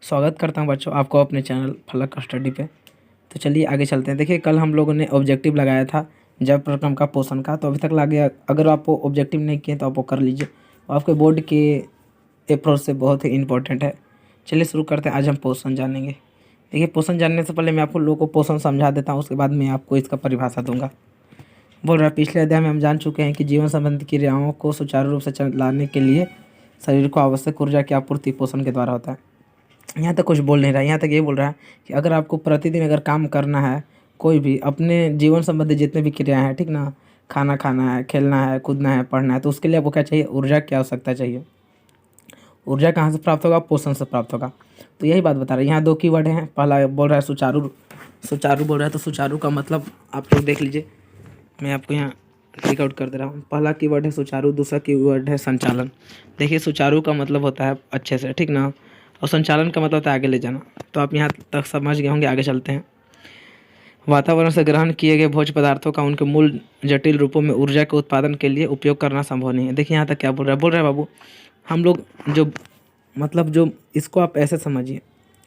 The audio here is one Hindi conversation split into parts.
स्वागत करता हूं बच्चों आपको अपने चैनल फलक स्टडी पे। तो चलिए आगे चलते हैं। देखिए कल हम लोगों ने ऑब्जेक्टिव लगाया था जैव प्रक्रम का पोषण का, तो अभी तक लगे अगर आप ऑब्जेक्टिव नहीं किए तो आप वो कर लीजिए, वो आपके बोर्ड के अप्रोच से बहुत ही इंपॉर्टेंट है। चलिए शुरू करते हैं। आज हम पोषण जानेंगे। देखिए पोषण जानने से पहले मैं आपको लोगों को पोषण समझा देता हूँ, उसके बाद मैं आपको इसका परिभाषा दूंगा। बोल रहा है पिछले अध्याय में हम जान चुके हैं कि जीवन संबंधी क्रियाओं को सुचारू रूप से चलाने के लिए शरीर को आवश्यक ऊर्जा की आपूर्ति पोषण के द्वारा होता है। यहाँ तक कुछ बोल नहीं रहा है, यहाँ तक ये बोल रहा है कि अगर आपको प्रतिदिन अगर काम करना है, कोई भी अपने जीवन संबंधी जितने भी क्रियाएं हैं, ठीक ना, खाना खाना है, खेलना है, कूदना है, पढ़ना है, तो उसके लिए आपको क्या चाहिए? ऊर्जा की आवश्यकता चाहिए। ऊर्जा कहाँ से प्राप्त होगा? पोषण से प्राप्त होगा। तो यही बात बता रहे हैं। यहाँ दो कीवर्ड हैं। पहला बोल रहा है सुचारू, सुचारू बोल रहा है, तो सुचारू का मतलब आप लोग देख लीजिए, मैं आपको यहाँ टिक आउट कर दे रहा हूँ। पहला कीवर्ड है सुचारू, दूसरा कीवर्ड है संचालन। देखिए सुचारू का मतलब होता है अच्छे से, ठीक ना, और संचालन का मतलब होता है आगे ले जाना। तो आप यहाँ तक समझ गए होंगे, आगे चलते हैं। वातावरण से ग्रहण किए गए भोज्य पदार्थों का उनके मूल जटिल रूपों में ऊर्जा के उत्पादन के लिए उपयोग करना संभव नहीं है। देखिए यहाँ तक क्या बोल रहा है? बोल रहा है बाबू, हम लोग जो मतलब जो इसको आप ऐसे समझिए,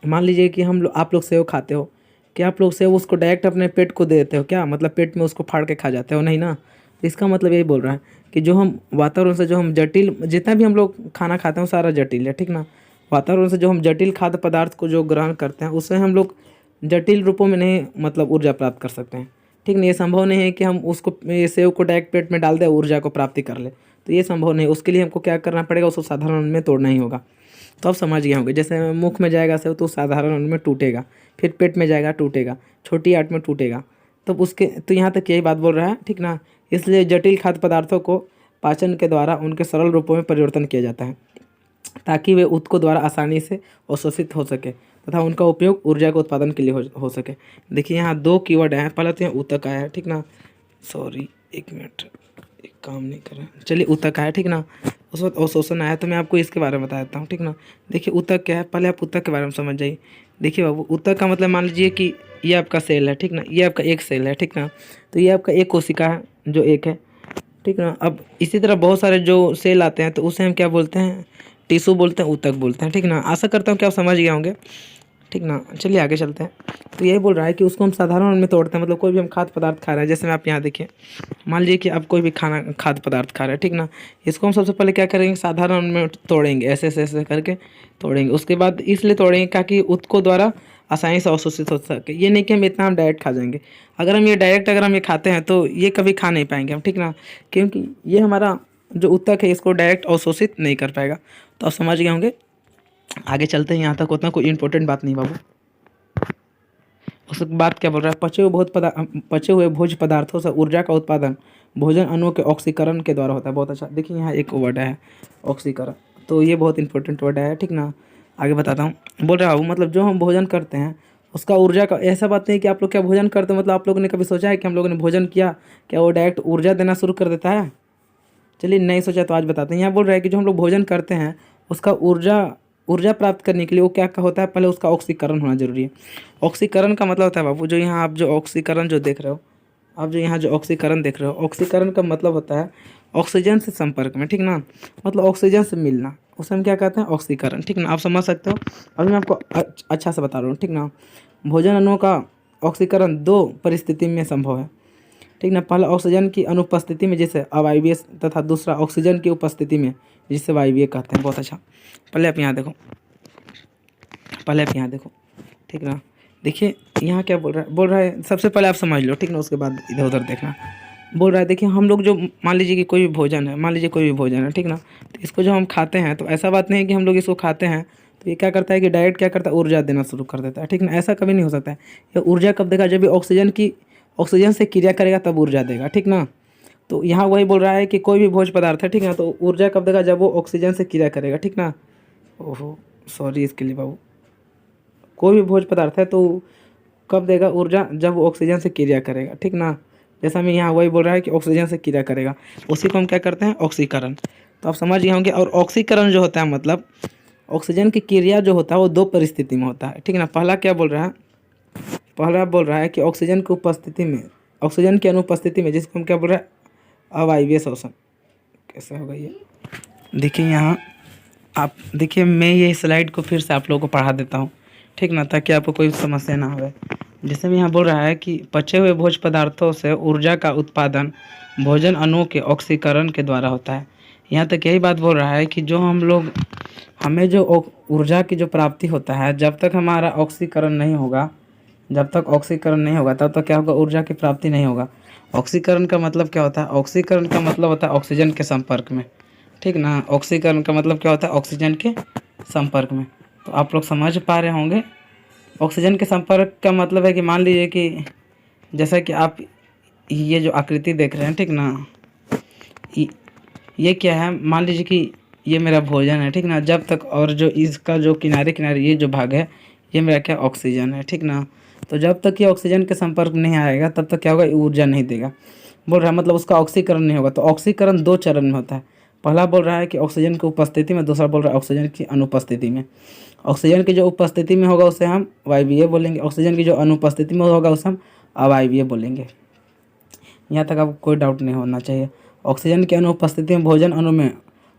मान लीजिए कि हम लोग आप लोग सेव खाते हो, क्या आप लोग सेव उसको डायरेक्ट अपने पेट को दे देते हो क्या? मतलब पेट में उसको फाड़ के खा जाते हो? नहीं ना। तो इसका मतलब यही बोल रहा है कि जो हम वातावरण से जो हम जटिल जितना भी हम लोग खाना खाते हैं वो सारा जटिल है, ठीक ना। वातावरण से जो हम जटिल खाद्य पदार्थ को जो ग्रहण करते हैं उससे हम लोग जटिल रूपों में नहीं मतलब ऊर्जा प्राप्त कर सकते हैं, ठीक नहीं। ये संभव नहीं है कि हम उसको ये सेव को डायरेक्ट पेट में डाल दें ऊर्जा को प्राप्ति कर ले, तो ये संभव नहीं। उसके लिए हमको क्या करना पड़ेगा? उसको साधारण में तोड़ना ही होगा। तो आप समझ गए होंगे, जैसे मुख में जाएगा सेव तो साधारण अन्न में टूटेगा, फिर पेट में जाएगा टूटेगा, छोटी आंत में टूटेगा। तो उसके तो यहाँ तक यही बात बोल रहा है, ठीक ना। इसलिए जटिल खाद्य पदार्थों को पाचन के द्वारा उनके सरल रूपों में परिवर्तन किया जाता है ताकि वे ऊतकों द्वारा आसानी से अवशोषित हो सके तथा उनका उपयोग ऊर्जा के उत्पादन के लिए हो सके। देखिए यहाँ दो कीवर्ड हैं। पहला तो यहाँ ऊतक आया है, ठीक ना। सॉरी एक मिनट, एक काम नहीं कर रहा है। चलिए ऊतक आया, ठीक ना। उस वक्त अवशोषण आया, तो मैं आपको इसके बारे में बता देता हूँ, ठीक ना। देखिए ऊतक क्या है, पहले आप ऊतक के बारे में समझ जाइए। देखिए बाबू, ऊतक का मतलब मान लीजिए कि ये आपका सेल है, ठीक ना, ये आपका एक सेल है, ठीक ना। तो ये आपका एक कोशिका है जो एक है, ठीक ना। अब इसी तरह बहुत सारे जो सेल आते हैं तो उसे हम क्या बोलते हैं? टिश्यू बोलते हैं, ऊतक बोलते हैं, ठीक ना। आशा करता हूँ कि आप समझ गए होंगे, ठीक ना। चलिए आगे चलते हैं। तो यही बोल रहा है कि उसको हम साधारण में तोड़ते हैं, मतलब कोई भी हम खाद्य पदार्थ खा रहे हैं, जैसे मैं आप यहाँ देखिए, मान लीजिए कि आप कोई भी खाना खाद्य पदार्थ खा रहे हैं, ठीक ना। इसको हम सबसे पहले क्या करेंगे? साधारण में तोड़ेंगे, ऐसे ऐसे ऐसे करके तोड़ेंगे। उसके बाद इसलिए तोड़ेंगे ताकि ऊतकों द्वारा आसानी से अवशोषित हो सके। ये नहीं कि हम इतना हम डायरेक्ट खा जाएंगे। अगर हम ये डायरेक्ट अगर हम ये खाते हैं तो ये कभी खा नहीं पाएंगे हम, ठीक ना, क्योंकि ये हमारा जो ऊतक है इसको डायरेक्ट अवशोषित नहीं कर पाएगा। तो आप समझ गए होंगे। आगे चलते हैं। यहाँ तक उतना कोई इंपॉर्टेंट बात नहीं बाबू। उसके बाद क्या बोल रहा है? पचे हुए भोज्य पदार्थों से ऊर्जा का उत्पादन भोजन अणुओं के ऑक्सीकरण के द्वारा होता है। बहुत अच्छा। देखिए यहाँ एक वर्ड है ऑक्सीकरण, तो ये बहुत इंपॉर्टेंट वर्ड है, ठीक ना। आगे बताता हूँ। बोल रहा हूँ मतलब जो हम भोजन करते हैं उसका ऊर्जा का, ऐसा बात नहीं कि आप लोग क्या भोजन करते हो मतलब आप लोगों ने कभी सोचा है कि हम लोगों ने भोजन किया क्या वो डायरेक्ट ऊर्जा देना शुरू कर देता है? चलिए नहीं सोचा तो आज बताते हैं। यहाँ बोल रहा है कि जो हम लोग भोजन करते हैं उसका ऊर्जा ऊर्जा प्राप्त करने के लिए वो क्या क्या होता है? पहले उसका ऑक्सीकरण होना जरूरी है। ऑक्सीकरण का मतलब होता है बाबू, जो यहाँ आप जो ऑक्सीकरण जो देख रहे हो, आप जो यहाँ जो ऑक्सीकरण देख रहे हो, ऑक्सीकरण का मतलब होता है ऑक्सीजन से संपर्क में, ठीक ना, मतलब ऑक्सीजन से मिलना, उसे हम क्या कहते हैं? ऑक्सीकरण, ठीक ना। आप समझ सकते हो। अभी मैं आपको अच्छा से बता रहा हूँ, ठीक ना। भोजन अणुओं का ऑक्सीकरण दो परिस्थिति में संभव है, ठीक ना। पहला ऑक्सीजन की अनुपस्थिति में जिसे अवायवीय, तथा दूसरा ऑक्सीजन की उपस्थिति में जिसे वायवीय कहते हैं। बहुत अच्छा। पहले आप यहाँ देखो, पहले आप यहाँ देखो, ठीक ना। देखिए यहाँ क्या बोल रहा है? बोल रहा है सबसे पहले आप समझ लो, ठीक ना, उसके बाद इधर उधर देखना। बोल रहा है देखिए हम लोग जो मान लीजिए कि कोई भी भोजन है, मान लीजिए कोई भी भोजन है, ठीक ना, तो इसको जो हम खाते हैं तो ऐसा बात नहीं है कि हम लोग इसको खाते हैं तो ये क्या करता है कि डायरेक्ट क्या करता है? ऊर्जा देना शुरू कर देता है, ठीक ना। ऐसा कभी नहीं हो सकता है। ये ऊर्जा कब देगा? जब भी ऑक्सीजन से क्रिया करेगा तब ऊर्जा देगा, ठीक ना। तो यहाँ वही बोल रहा है कि कोई भी भोज्य पदार्थ है, ठीक ना, तो ऊर्जा कब देगा? जब वो ऑक्सीजन से क्रिया करेगा, ठीक ना। ओहो सॉरी इसके लिए बाबू। कोई भी भोज्य पदार्थ है तो कब देगा ऊर्जा? जब वो ऑक्सीजन से क्रिया करेगा, ठीक ना। जैसा मैं यहाँ वही बोल रहा है कि ऑक्सीजन से क्रिया करेगा, उसी को हम क्या करते हैं? ऑक्सीकरण। तो आप समझ गए होंगे। और ऑक्सीकरण जो होता है मतलब ऑक्सीजन की क्रिया जो होता है वो दो परिस्थिति में होता है, ठीक ना। पहला क्या बोल रहा है? पहला बोल रहा है कि ऑक्सीजन की उपस्थिति में, ऑक्सीजन की अनुपस्थिति में, जिसको हम क्या बोल रहे हैं? अवायवीय शोषण। कैसे होगा ये? देखिए यहाँ आप देखिए, मैं ये स्लाइड को फिर से आप लोगों को पढ़ा देता हूँ, ठीक ना, ताकि आपको कोई समस्या ना हो। जैसे मैं यहाँ बोल रहा है कि पचे हुए भोज पदार्थों से ऊर्जा का उत्पादन भोजन अणुओं के ऑक्सीकरण के द्वारा होता है। यहाँ तक यही बात बोल रहा है कि जो हम लोग हमें जो ऊर्जा की जो प्राप्ति होता है, जब तक हमारा ऑक्सीकरण नहीं होगा, जब तक ऑक्सीकरण नहीं होगा तब तक क्या होगा, ऊर्जा की प्राप्ति नहीं होगा। ऑक्सीकरण का मतलब क्या होता है? ऑक्सीकरण का मतलब होता है ऑक्सीजन के संपर्क में, ठीक ना। ऑक्सीकरण का मतलब क्या होता है? ऑक्सीजन के संपर्क में। तो आप लोग समझ पा रहे होंगे, ऑक्सीजन के संपर्क का मतलब है कि मान लीजिए कि जैसा कि आप ये जो आकृति देख रहे हैं, ठीक ना, ये क्या है? मान लीजिए कि ये मेरा भोजन है, ठीक ना। जब तक, और जो इसका जो किनारे किनारे ये जो भाग है, ये मेरा क्या, ऑक्सीजन है, ठीक ना। तो जब तक ये ऑक्सीजन के संपर्क में नहीं आएगा तब तक क्या होगा, ये ऊर्जा नहीं देगा। बोल रहा है मतलब उसका ऑक्सीकरण नहीं होगा। तो ऑक्सीकरण 2 चरण में होता है। पहला बोल रहा है कि ऑक्सीजन की उपस्थिति में, दूसरा बोल रहा है ऑक्सीजन की अनुपस्थिति में। ऑक्सीजन की जो उपस्थिति में होगा उसे हम वायवीय बोलेंगे, ऑक्सीजन की जो अनुपस्थिति में होगा उसे हम अवायवीय बोलेंगे। यहाँ तक आपको कोई डाउट नहीं होना चाहिए। ऑक्सीजन की अनुपस्थिति में भोजन अणु में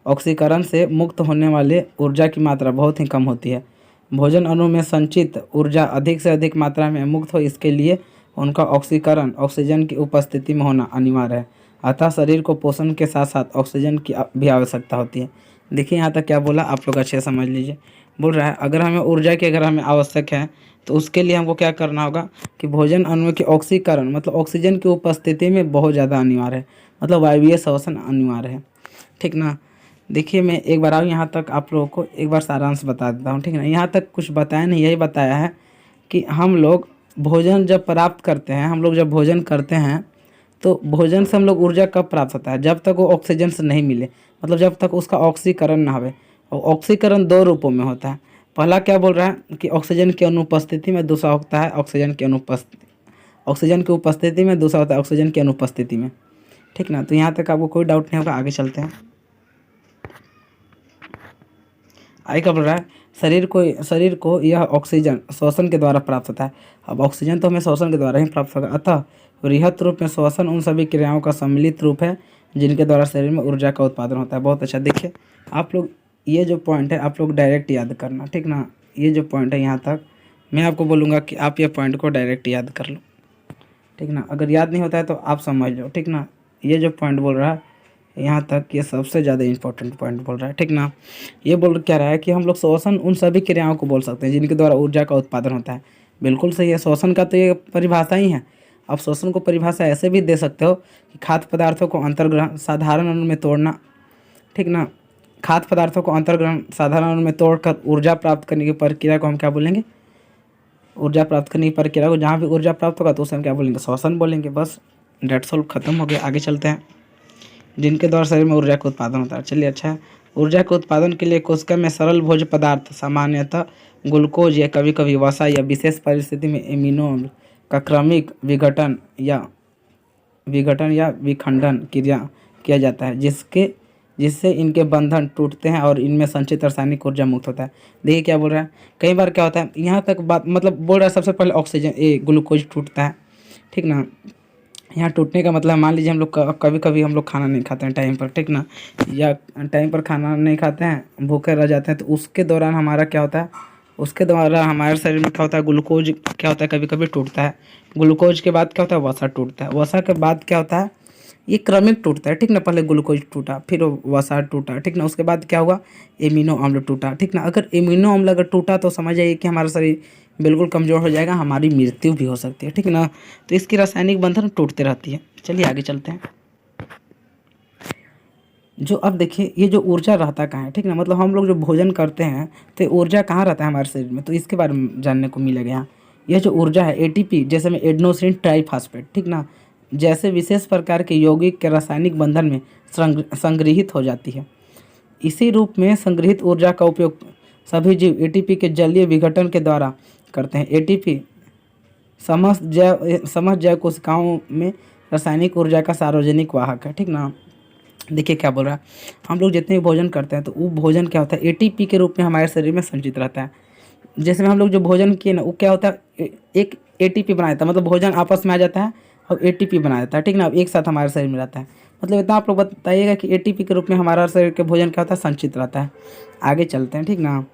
ऑक्सीकरण से मुक्त होने वाले ऊर्जा की मात्रा बहुत ही कम होती है। भोजन अणु में संचित ऊर्जा अधिक से अधिक मात्रा में मुक्त हो, इसके लिए उनका ऑक्सीकरण ऑक्सीजन की उपस्थिति में होना अनिवार्य है। अतः शरीर को पोषण के साथ साथ ऑक्सीजन की भी आवश्यकता होती है। देखिए यहाँ तक क्या बोला, आप लोग अच्छे से समझ लीजिए। बोल रहा है अगर हमें ऊर्जा की अगर हमें आवश्यक है तो उसके लिए हमको क्या करना होगा कि भोजन अणु के ऑक्सीकरण मतलब ऑक्सीजन की उपस्थिति में बहुत ज़्यादा अनिवार्य है, मतलब वायवीय श्वसन अनिवार्य है, ठीक ना। देखिए मैं एक बार यहाँ तक आप लोगों को एक बार सारांश बता देता हूँ, ठीक ना। यहाँ तक कुछ बताया नहीं, यही बताया है कि हम लोग भोजन जब प्राप्त करते हैं, हम लोग जब भोजन करते हैं तो भोजन से हम लोग ऊर्जा कब प्राप्त होता है? जब तक वो ऑक्सीजन से नहीं मिले, मतलब जब तक उसका ऑक्सीकरण ना हो। और ऑक्सीकरण 2 रूपों में होता है। पहला क्या बोल रहा है कि ऑक्सीजन की अनुपस्थिति में, दूसरा होता है ऑक्सीजन की उपस्थिति में, दूसरा होता है ऑक्सीजन की अनुपस्थिति में, ठीक ना। तो यहाँ तक आपको कोई डाउट नहीं होगा, आगे चलते हैं। आगे क्या बोल रहा है, शरीर को यह ऑक्सीजन श्वसन के द्वारा प्राप्त होता है। अब ऑक्सीजन तो हमें श्वसन के द्वारा ही प्राप्त होगा, अतः वृहत रूप में श्वसन उन सभी क्रियाओं का सम्मिलित रूप है जिनके द्वारा शरीर में ऊर्जा का उत्पादन होता है। बहुत अच्छा। देखिए आप लोग ये जो पॉइंट है आप लोग डायरेक्ट याद करना, ठीक ना। ये जो पॉइंट है यहाँ तक मैं आपको बोलूँगा कि आप ये पॉइंट को डायरेक्ट याद कर लो, ठीक ना। अगर याद नहीं होता है तो आप समझ लो, ठीक ना। ये जो पॉइंट बोल रहा है यहाँ तक, ये सबसे ज़्यादा इंपॉर्टेंट पॉइंट बोल रहा है, ठीक ना। ये बोल क्या रहा है कि हम लोग श्वसन उन सभी क्रियाओं को बोल सकते हैं जिनके द्वारा ऊर्जा का उत्पादन होता है। बिल्कुल सही है, श्वसन का तो ये परिभाषा ही है। आप श्वसन को परिभाषा ऐसे भी दे सकते हो कि खाद्य पदार्थों को अंतर्ग्रहण साधारण अणु में तोड़ना, ठीक ना। खाद्य पदार्थों को अंतर्ग्रहण साधारण अणु में तोड़कर ऊर्जा प्राप्त करने की प्रक्रिया को हम क्या बोलेंगे? ऊर्जा प्राप्त करने की प्रक्रिया को, जहाँ भी ऊर्जा प्राप्त होगा तो उसे हम क्या बोलेंगे? श्वसन बोलेंगे। बस डेट्स ऑल, खत्म हो गया। आगे चलते हैं। जिनके द्वारा शरीर में ऊर्जा का उत्पादन होता है। चलिए अच्छा है। ऊर्जा के उत्पादन के लिए कोशिका में सरल भोज्य पदार्थ सामान्यतः ग्लूकोज या कभी कभी वसा या विशेष परिस्थिति में एमिनो अम्ल का क्रमिक विघटन या विखंडन क्रिया किया जाता है, जिससे इनके बंधन टूटते हैं और इनमें संचित रासायनिक ऊर्जा मुक्त होता है। देखिए क्या बोल रहा है, कई बार क्या होता है, यहाँ तक बात मतलब बोल रहा है सबसे पहले ऑक्सीजन ग्लूकोज टूटता है, ठीक ना। यहाँ टूटने का मतलब मान लीजिए हम लोग कभी कभी हम लोग खाना नहीं खाते हैं टाइम पर, ठीक ना, या टाइम पर खाना नहीं खाते हैं, भूखे रह जाते हैं, तो उसके दौरान हमारा क्या होता है, उसके द्वारा हमारे शरीर में क्या होता है, ग्लूकोज क्या होता है, कभी कभी टूटता है। ग्लूकोज के बाद क्या होता है, वसा टूटता है। वसा के बाद क्या होता है, ये क्रमिक टूटता है, ठीक ना। पहले ग्लूकोज टूटा, फिर वसा टूटा, ठीक ना। उसके बाद क्या हुआ, एमिनो अम्ल टूटा, ठीक ना। अगर एमिनो अम्ल अगर टूटा तो समझ आइए कि हमारा शरीर बिल्कुल कमज़ोर हो जाएगा, हमारी मृत्यु भी हो सकती है, ठीक ना। तो इसकी रासायनिक बंधन टूटते रहती है। चलिए आगे चलते हैं। जो अब देखिए ये जो ऊर्जा रहता कहाँ है, ठीक ना, मतलब हम लोग जो भोजन करते हैं तो ऊर्जा कहाँ रहता है हमारे शरीर में, तो इसके बारे में जानने को मिलेगा यहाँ। यह जो ऊर्जा है एटीपी, जैसे में एडेनोसिन ट्राइफॉस्फेट, ठीक ना, जैसे विशेष प्रकार के यौगिक के रासायनिक बंधन में संग्रहित हो जाती है। इसी रूप में संग्रहित ऊर्जा का उपयोग सभी जीव एटीपी के जलीय विघटन के द्वारा करते हैं। एटीपी समस्त जैव कोशिकाओं में रासायनिक ऊर्जा का सार्वजनिक वाहक है, ठीक ना। देखिए क्या बोल रहा है, हम लोग जितने भी भोजन करते हैं तो वो भोजन क्या होता है, एटीपी के रूप में हमारे शरीर में संचित रहता है। जैसे में हम लोग जो भोजन किए ना, वो क्या होता है, एक एटीपी बनाया था, मतलब भोजन आपस में आ जाता है और एटीपी बना देता है, ठीक ना। अब एक साथ हमारे शरीर में रहता है। मतलब इतना आप लोग बताइएगा कि एटीपी के रूप में हमारा शरीर के भोजन क्या होता है, संचित रहता है। आगे चलते हैं, ठीक ना।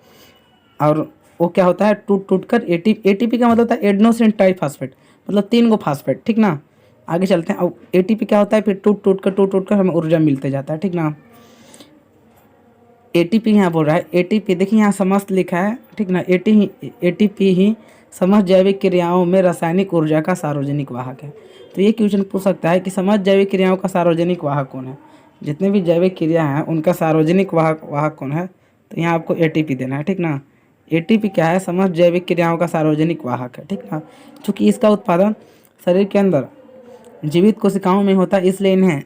और वो क्या होता है, टूट टूट कर एटीपी का मतलब होता है एडेनोसिन ट्राइफॉस्फेट, मतलब 3 गो फास्फेट, ठीक ना। आगे चलते हैं। अब एटीपी क्या होता है, फिर टूट टूट कर हमें ऊर्जा मिलते जाता है, ठीक ना। एटीपी यहाँ बोल रहा है, एटीपी देखिए यहाँ समस्त लिखा है, ठीक ना। एटीपी ही समस्त जैविक क्रियाओं में रासायनिक ऊर्जा का सार्वजनिक वाहक है। तो ये क्वेश्चन पूछ सकता है कि समस्त जैविक क्रियाओं का सार्वजनिक वाहक कौन है। जितने भी जैविक क्रिया हैं उनका सार्वजनिक वाहक कौन है, तो यहाँ आपको एटीपी देना है, ठीक ना। एटीपी क्या है, समस्त जैविक क्रियाओं का सार्वजनिक वाहक है, ठीक ना। चूँकि इसका उत्पादन शरीर के अंदर जीवित कोशिकाओं में होता है, इसलिए इन्हें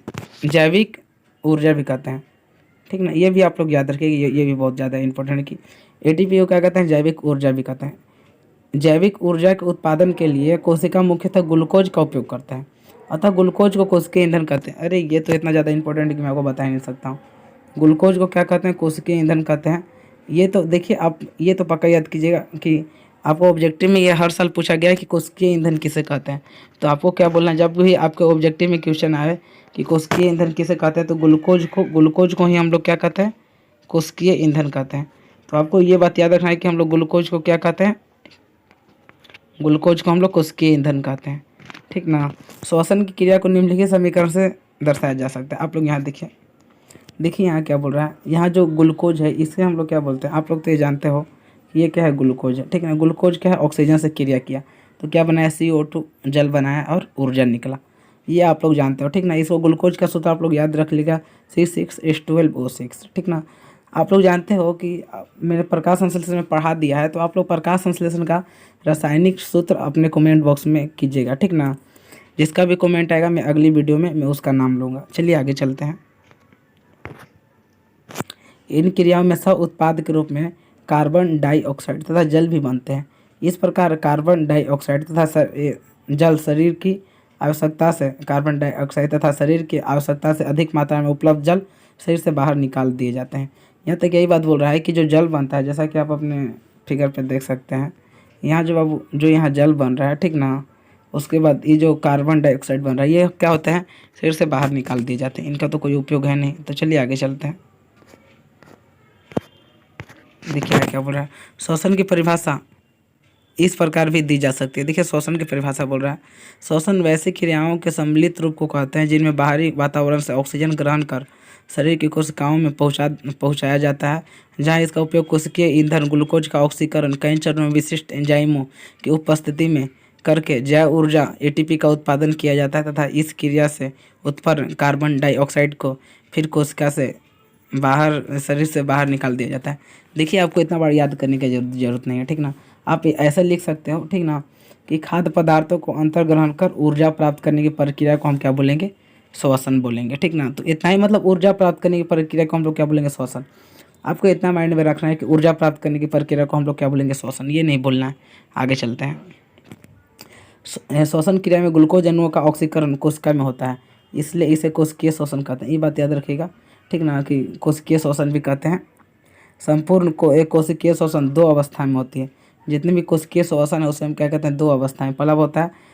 जैविक ऊर्जा भी कहते हैं, ठीक ना। ये भी आप लोग याद रखिएगा, ये भी बहुत ज़्यादा इंपॉर्टेंट है कि एटीपी को क्या कहते हैं, जैविक ऊर्जा भी कहते हैं। जैविक ऊर्जा के उत्पादन के लिए कोशिका मुख्यतः ग्लूकोज का उपयोग करता है, अतः ग्लूकोज को कोशिकीय ईंधन कहते हैं। अरे ये तो इतना ज़्यादा इंपॉर्टेंट है कि मैं आपको बता ही नहीं सकता हूँ। ग्लूकोज को क्या कहते हैं, कोशिकीय ईंधन कहते हैं। ये तो देखिए आप ये तो पक्का याद कीजिएगा कि आपको ऑब्जेक्टिव में ये हर साल पूछा गया है कि कोशिकीय ईंधन किसे कहते हैं। तो आपको क्या बोलना है, जब भी आपके ऑब्जेक्टिव में क्वेश्चन आए कि कोशिकीय ईंधन किसे कहते हैं, तो ग्लूकोज को ही हम लोग क्या कहते हैं, कोशिकीय ईंधन कहते हैं। तो आपको ये बात याद रखना है कि हम लोग ग्लूकोज को क्या कहते हैं, ग्लूकोज को हम लोग कोशिकीय ईंधन कहते हैं, ठीक ना। श्वसन की क्रिया को निम्नलिखित समीकरण से दर्शाया जा सकता है। आप लोग यहाँ देखिए यहाँ क्या बोल रहा है, यहाँ जो ग्लूकोज है इसे हम लोग क्या बोलते हैं, आप लोग तो ये जानते हो कि ये क्या है, ग्लूकोज है, ठीक है ना। ग्लूकोज क्या है, ऑक्सीजन से क्रिया किया तो क्या बनाया, CO2 जल बनाया और ऊर्जा निकला, ये आप लोग जानते हो, ठीक ना। इसको ग्लूकोज का सूत्र आप लोग याद रख लीजिएगा, C6H12O6, ठीक ना। आप लोग जानते हो कि मैंने प्रकाश संश्लेषण में पढ़ा दिया है, तो आप लोग प्रकाश संश्लेषण का रासायनिक सूत्र अपने कमेंट बॉक्स में कीजिएगा, ठीक ना। जिसका भी कमेंट आएगा मैं अगली वीडियो में मैं उसका नाम लूँगा। चलिए आगे चलते हैं। इन क्रियाओं में सह उत्पाद के रूप में कार्बन डाइऑक्साइड तथा जल भी बनते हैं। इस प्रकार कार्बन डाइऑक्साइड तथा जल शरीर की आवश्यकता से कार्बन डाइऑक्साइड तथा शरीर की आवश्यकता से अधिक मात्रा में उपलब्ध जल शरीर से बाहर निकाल दिए जाते हैं। यहाँ तक यही बात बोल रहा है कि जो जल बनता है, जैसा कि आप अपने फिगर पे देख सकते हैं, यहाँ जो यहाँ जल बन रहा है, ठीक ना। उसके बाद ये जो कार्बन डाइऑक्साइड बन रहा है, ये क्या होता है, शरीर से बाहर निकाल दिए जाते हैं। इनका तो कोई उपयोग है नहीं। तो चलिए आगे चलते हैं। देखिए क्या बोल रहा है, श्वसन की परिभाषा इस प्रकार भी दी जा सकती है। देखिए श्वसन की परिभाषा बोल रहा है, श्वसन वैसी क्रियाओं के सम्मिलित रूप को कहते हैं जिनमें बाहरी वातावरण से ऑक्सीजन ग्रहण कर शरीर की कोशिकाओं में पहुंचाया जाता है, जहां इसका उपयोग कोशिकीय ईंधन ग्लूकोज का ऑक्सीकरण कई चरणों में विशिष्ट एंजाइमों की उपस्थिति में करके जैव ऊर्जा ATP का उत्पादन किया जाता है, तथा इस क्रिया से उत्पन्न कार्बन डाइऑक्साइड को फिर कोशिका से बाहर शरीर से बाहर निकाल दिया जाता है। देखिए आपको इतना बार याद करने की जरूरत नहीं है, ठीक ना। आप ऐसा लिख सकते हो, ठीक ना, कि खाद्य पदार्थों को अंतर्ग्रहण कर ऊर्जा प्राप्त करने की प्रक्रिया को हम क्या बोलेंगे, श्वसन बोलेंगे, ठीक ना। तो इतना ही मतलब ऊर्जा प्राप्त करने की प्रक्रिया को हम लोग क्या बोलेंगे, श्वसन। आपको इतना माइंड में रखना है कि ऊर्जा प्राप्त करने की प्रक्रिया को हम लोग क्या बोलेंगे, श्वसन, ये नहीं बोलना है। आगे चलते हैं। श्वसन क्रिया में ग्लूकोज अणुओं का ऑक्सीकरण कोशिका में होता है, इसलिए इसे कोशिकीय श्वसन कहते हैं। ये बात याद रखिएगा, ठीक ना, कि कोशिकीय श्वसन भी कहते हैं। संपूर्ण को एक कोशिकीय श्वसन 2 अवस्था में होती है। जितने भी कोशिकीय श्वसन है उसे हम क्या कहते हैं, 2 अवस्थाएं। पहला होता है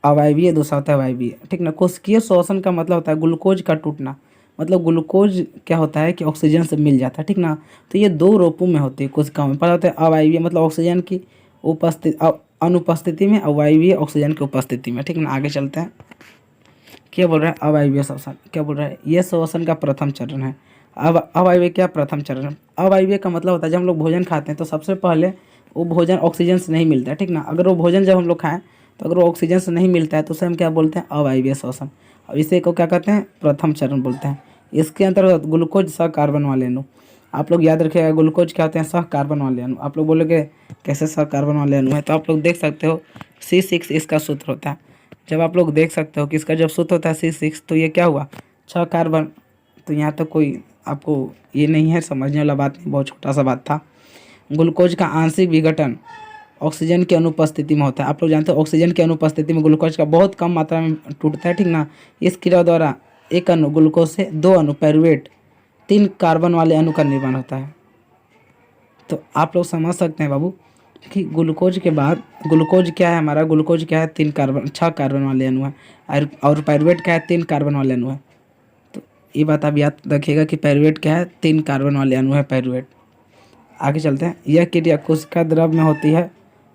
अवायवीय, दूसरा होता है वायवीय, ठीक ना। कोशिकीय श्वसन का मतलब होता है ग्लूकोज का टूटना, मतलब ग्लूकोज क्या होता है कि ऑक्सीजन से मिल जाता है, ठीक ना। तो ये 2 रूपों में होती है कोशिकाओं में। पहला होता है अवायवीय, मतलब ऑक्सीजन की अनुपस्थिति में, अवायवीय ऑक्सीजन की उपस्थिति में, ठीक ना। आगे चलते हैं। क्या बोल रहा है, अवायवीय श्वसन, क्या बोल रहा है, यह श्वसन का प्रथम चरण है। अब अवायवीय क्या, प्रथम चरण है। अवायवीय का मतलब होता है जब हम लोग भोजन खाते हैं तो सबसे पहले वो भोजन ऑक्सीजन से नहीं मिलता है, ठीक ना। अगर वो भोजन जब हम लोग खाएं तो अगर वो ऑक्सीजन से नहीं मिलता है तो उसे हम क्या बोलते हैं, अवायवीय श्वसन। अब इसे को क्या कहते हैं, प्रथम चरण बोलते हैं। इसके अंतर्गत ग्लूकोज सह कार्बन वाले अणु, आप लोग याद रखिएगा, ग्लूकोज क्या होते हैं, सह कार्बन वाले अणु। आप लोग बोलोगे कैसे सह कार्बन वाले अणु है, तो आप लोग देख सकते हो C6 इसका सूत्र होता है। जब आप लोग देख सकते हो कि इसका जब सूत्र होता है C6, तो ये क्या हुआ, 6 कार्बन। तो यहाँ तक कोई आपको ये नहीं है, समझने वाला बात नहीं, बहुत छोटा सा बात था। ग्लूकोज का आंशिक विघटन ऑक्सीजन की अनुपस्थिति में होता है। आप लोग जानते हो ऑक्सीजन की अनुपस्थिति में ग्लूकोज का बहुत कम मात्रा में टूटता है, ठीक ना। इस क्रिया द्वारा एक अणु ग्लूकोज से 2 अणु पाइरुवेट 3 कार्बन वाले अणु का निर्माण होता है। तो आप लोग समझ सकते हैं बाबू कि ग्लूकोज के बाद ग्लूकोज क्या है हमारा, ग्लूकोज क्या है 6 कार्बन वाले अणु है, और पायरुवेट क्या है 3 कार्बन वाले अणु है। तो ये बात आप याद रखिएगा कि पायरुवेट क्या है 3 कार्बन वाले अणु है पायरुवेट। आगे चलते हैं। यह क्रिया कोशिका द्रव में होती है,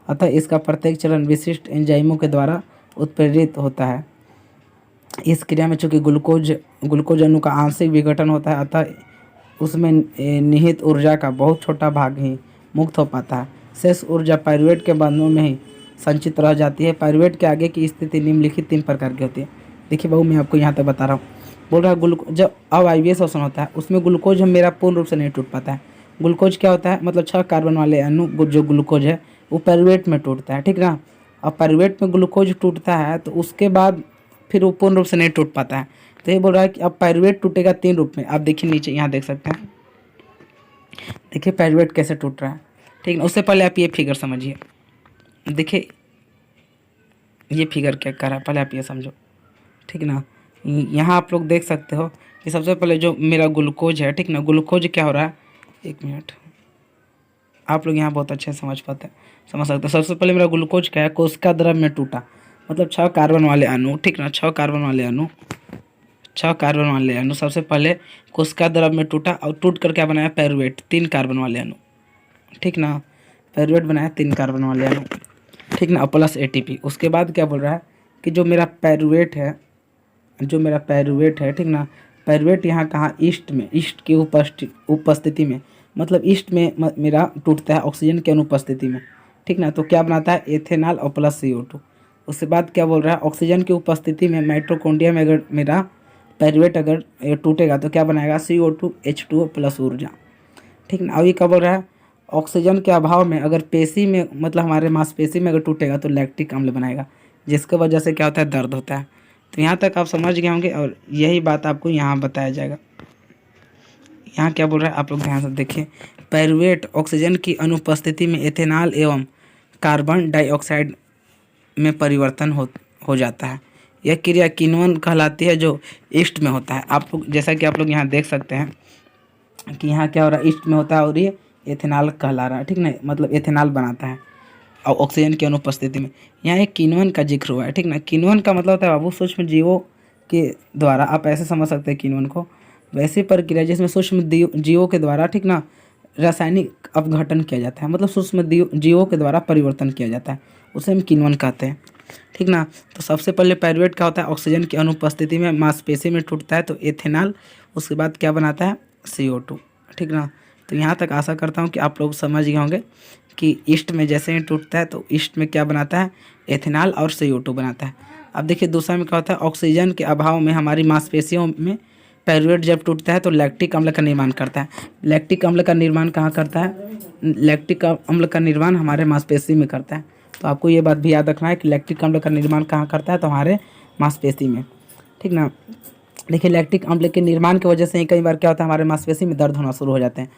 अतः इसका प्रत्येक चरण विशिष्ट एंजाइमों के द्वारा उत्प्रेरित होता है। इस क्रिया में चूंकि ग्लूकोज अणु का आंशिक विघटन होता है, अतः उसमें निहित ऊर्जा का बहुत छोटा भाग ही मुक्त हो पाता है। शेष ऊर्जा पायरुवेट के बंधनों में ही संचित रह जाती है। पायरुवेट के आगे की स्थिति निम्नलिखित 3 प्रकार की होती है। देखिए बाबू, मैं आपको यहाँ तक बता रहा हूँ। बोल रहा है ग्लूकोज जब अवायवीय शोषण होता है उसमें ग्लूकोज मेरा पूर्ण रूप से नहीं टूट पाता है। ग्लूकोज क्या होता है, मतलब 6 कार्बन वाले अणु जो ग्लूकोज है वो पायरुवेट में टूटता है, ठीक ना। अब पायरुवेट में ग्लूकोज टूटता है तो उसके बाद फिर वो पूर्ण रूप से नहीं टूट पाता है। तो ये बोल रहा है कि अब पायरुवेट टूटेगा 3 रूप में। आप देखिए नीचे यहाँ देख सकते हैं, देखिए पायरुवेट कैसे टूट रहा है, ठीक ना। उससे पहले आप ये फिगर समझिए। देखिए ये फिगर क्या कर रहा है, पहले आप ये समझो, ठीक ना। यहाँ आप लोग देख सकते हो कि सबसे पहले जो मेरा ग्लूकोज है, ठीक ना, ग्लूकोज क्या हो रहा है, 1 मिनट, आप लोग यहाँ बहुत अच्छे से समझ सकते हैं। सबसे पहले मेरा ग्लूकोज क्या है, कोशिका द्रव में टूटा, मतलब 6 कार्बन वाले अणु, ठीक ना, 6 कार्बन वाले अणु सबसे पहले कोशिका द्रव में टूटा और टूट कर क्या बनाया, पायरुवेट 3 कार्बन वाले अणु, ठीक ना। पायरुवेट बनाया 3 कार्बन वाले अणु, ठीक ना, प्लस ATP। उसके बाद क्या बोल रहा है कि जो मेरा पायरुवेट है, ठीक ना, पायरुवेट यहाँ कहाँ, ईस्ट की उपस्थिति में, मतलब ईस्ट में मेरा टूटता है ऑक्सीजन की अनुपस्थिति में, ठीक ना। तो क्या बनाता है, एथेनॉल और प्लस CO2। उसके बाद क्या बोल रहा है, ऑक्सीजन की उपस्थिति में माइटोकॉन्ड्रिया में अगर मेरा पायरुवेट अगर टूटेगा तो क्या बनाएगा, CO2 H2O प्लस ऊर्जा, ठीक ना। अभी क्या बोल रहा है, ऑक्सीजन के अभाव में अगर पेशी में, मतलब हमारे मांसपेशी में अगर टूटेगा तो लैक्टिक अम्ल बनाएगा, जिसके वजह से क्या होता है, दर्द होता है। तो यहाँ तक आप समझ गए होंगे और यही बात आपको यहाँ बताया जाएगा। यहाँ क्या बोल रहा है, आप लोग ध्यान से देखिए। पायरुवेट ऑक्सीजन की अनुपस्थिति में एथेनॉल एवं कार्बन डाइऑक्साइड में परिवर्तन हो जाता है। यह क्रिया किण्वन कहलाती है, जो ईस्ट में होता है। आप लोग जैसा कि आप लोग यहाँ देख सकते हैं कि यहाँ क्या हो रहा है, ईस्ट में होता है और ये एथेनॉल कहला रहा है, ठीक ना, मतलब एथेनॉल बनाता है और ऑक्सीजन की अनुपस्थिति में। यहाँ एक किण्वन का जिक्र हुआ है, ठीक ना। किण्वन का मतलब होता है बाबू सूक्ष्म जीवों के द्वारा, आप ऐसे समझ सकते हैं किण्वन को, वैसी प्रक्रिया जिसमें सूक्ष्म जीवों के द्वारा, ठीक ना, रासायनिक अपघटन किया जाता है, मतलब सूक्ष्म जीवों के द्वारा परिवर्तन किया जाता है, उसे हम किण्वन कहते हैं, ठीक ना। तो सबसे पहले पायरुवेट क्या होता है, ऑक्सीजन की अनुपस्थिति में मांसपेशी में टूटता है तो एथेनॉल, उसके बाद क्या बनाता है, CO2, ठीक ना। तो यहाँ तक आशा करता हूँ कि आप लोग समझ गए होंगे कि ईस्ट में जैसे ही टूटता है तो ईस्ट में क्या बनाता है, एथेनॉल और CO2 बनाता है। अब देखिए दूसरा में क्या होता है, ऑक्सीजन के अभाव में हमारी मांसपेशियों में पायरुवेट जब टूटता है तो लैक्टिक अम्ल का निर्माण करता है। लैक्टिक अम्ल का निर्माण कहाँ करता है, लैक्टिक अम्ल का निर्माण हमारे मांसपेशी में करता है। तो आपको ये बात भी याद रखना है कि लैक्टिक अम्ल का निर्माण कहाँ करता है, तो हमारे मांसपेशी में, ठीक ना। देखिए लैक्टिक अम्ल के निर्माण की वजह से ही कई बार क्या होता है, हमारे मांसपेशी में दर्द होना शुरू हो जाते हैं।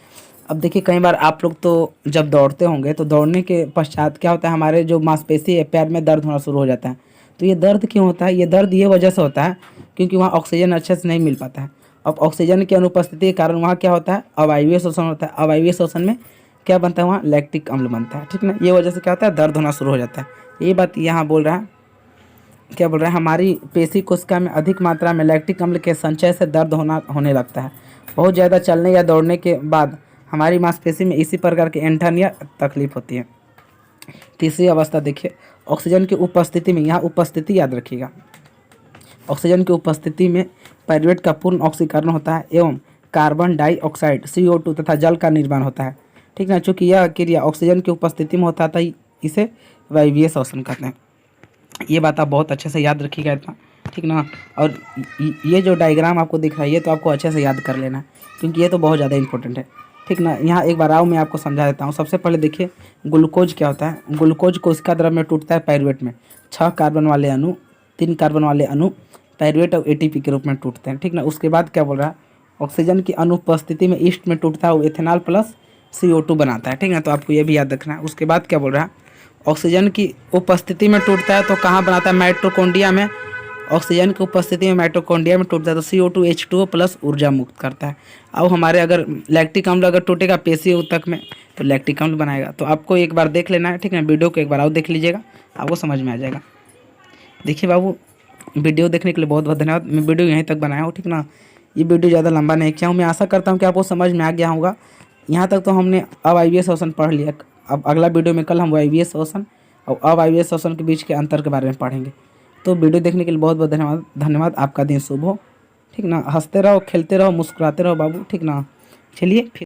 अब देखिए कई बार आप लोग तो जब दौड़ते होंगे तो दौड़ने के पश्चात क्या होता है, हमारे जो मांसपेशी है पैर में दर्द होना शुरू हो जाता है। तो ये दर्द क्यों होता है, ये दर्द ये वजह से होता है क्योंकि वहाँ ऑक्सीजन अच्छे से नहीं मिल पाता है। अब ऑक्सीजन की अनुपस्थिति के कारण वहाँ क्या होता है, अवायवीय शोषण होता है। अवायवीय शोषण में क्या बनता है, वहाँ लैक्टिक अम्ल बनता है, ठीक ना। ये वजह से क्या होता है, दर्द होना शुरू हो जाता है। ये बात यहाँ बोल रहा है, क्या बोल रहा है, हमारी पेशी कोशिका में अधिक मात्रा में लैक्टिक अम्ल के संचय से दर्द होने लगता है। बहुत ज़्यादा चलने या दौड़ने के बाद हमारी मांसपेशी में इसी प्रकार की ऐंठन या तकलीफ होती है। तीसरी अवस्था देखिए, ऑक्सीजन की उपस्थिति में, यहाँ उपस्थिति याद रखिएगा, ऑक्सीजन की उपस्थिति में पायरुवेट का पूर्ण ऑक्सीकरण होता है एवं कार्बन डाइऑक्साइड CO2 तथा जल का निर्माण होता है, ठीक ना। चूँकि यह क्रिया ऑक्सीजन की उपस्थिति में होता था, इसे वायवीय शोषण कहते हैं। ये बात आप बहुत अच्छे से याद रखिएगा इतना, ठीक ना। और ये जो डायग्राम आपको दिख रहा है ये तो आपको अच्छे से याद कर लेना है क्योंकि ये तो बहुत ज़्यादा इंपॉर्टेंट है, ठीक ना। यहाँ एक बार आओ मैं आपको समझा देता हूँ। सबसे पहले देखिए ग्लूकोज क्या होता है, ग्लूकोज कोशिका द्रव में टूटता है पायरुवेट में, 6 कार्बन वाले अणु, 3 कार्बन वाले अणु पायरुवेट और ATP के रूप में टूटते हैं, ठीक ना। उसके बाद क्या बोल रहा है, ऑक्सीजन की अनुपस्थिति में ईस्ट में टूटता है वो एथेनॉल प्लस CO2 बनाता है, ठीक ना। तो आपको ये भी याद रखना है। उसके बाद क्या बोल रहा है, ऑक्सीजन की उपस्थिति में टूटता है तो कहाँ बनाता है, माइटोकॉन्ड्रिया में, ऑक्सीजन की उपस्थिति में माइटोकॉन्ड्रिया में टूटता है तो CO2 H2O प्लस ऊर्जा मुक्त करता है। अब हमारे अगर लैक्टिक अम्ल अगर टूटेगा पेशी ऊतक में तो लैक्टिक अम्ल बनाएगा। तो आपको एक बार देख लेना है, ठीक है। वीडियो को एक बार और देख लीजिएगा, आपको समझ में आ जाएगा। देखिए बाबू, वीडियो देखने के लिए बहुत बहुत धन्यवाद। मैं वीडियो यहीं तक बनाया हूँ, ठीक ना। ये वीडियो ज़्यादा लंबा नहीं किया हूँ। मैं आशा करता हूँ कि आपको समझ में आ गया होगा। यहाँ तक तो हमने अब IBS शोषण पढ़ लिया। अब अगला वीडियो में कल हम IBS शोषण और अब IBS शोषण के बीच के अंतर के बारे में पढ़ेंगे। तो वीडियो देखने के लिए बहुत बहुत धन्यवाद। आपका दिन शुभ हो, ठीक ना। हंसते रहो, खेलते रहो, मुस्कुराते रहो बाबू, ठीक ना। चलिए फिर।